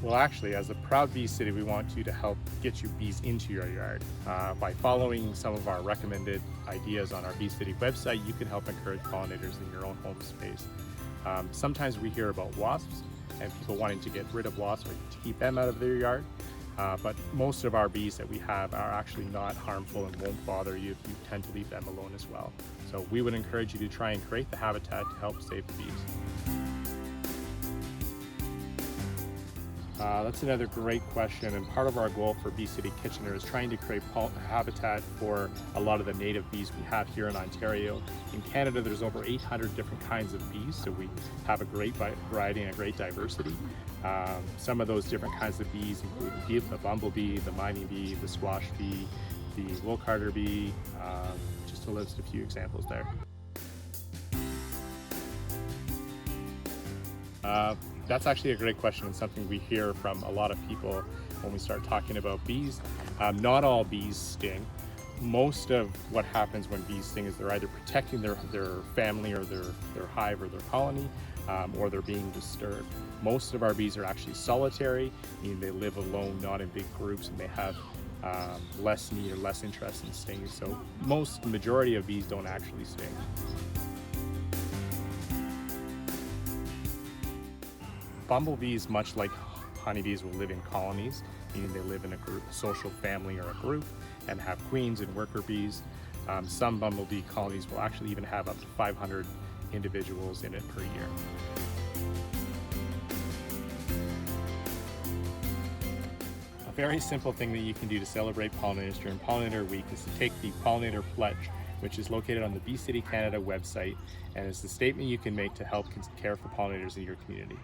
Well, actually, as a proud bee city, we want you to help get you bees into your yard. By following some of our recommended ideas on our Bee City website, you can help encourage pollinators in your own home space. Sometimes we hear about wasps and people wanting to get rid of wasps or to keep them out of their yard. But most of our bees that we have are actually not harmful and won't bother you if you tend to leave them alone as well. So we would encourage you to try and create the habitat to help save the bees. That's another great question, and part of our goal for Bee City Kitchener is trying to create habitat for a lot of the native bees we have here in Ontario. In Canada, there's over 800 different kinds of bees, so we have a great variety and a great diversity. Some of those different kinds of bees include the bumblebee, the mining bee, the squash bee, the wool carder bee, just to list a few examples there. That's actually a great question and something we hear from a lot of people when we start talking about bees. Not all bees sting. Most of what happens when bees sting is they're either protecting their family or their hive or their colony, or they're being disturbed. Most of our bees are actually solitary, meaning they live alone, not in big groups, and they have less need or less interest in stinging. So the majority of bees don't actually sting. Bumblebees, much like honeybees, will live in colonies, meaning they live in a group, a social family or a group, and have queens and worker bees. Some bumblebee colonies will actually even have up to 500 individuals in it per year. A very simple thing that you can do to celebrate pollinators during Pollinator Week is to take the Pollinator Pledge, which is located on the Bee City Canada website, and it's the statement you can make to help care for pollinators in your community.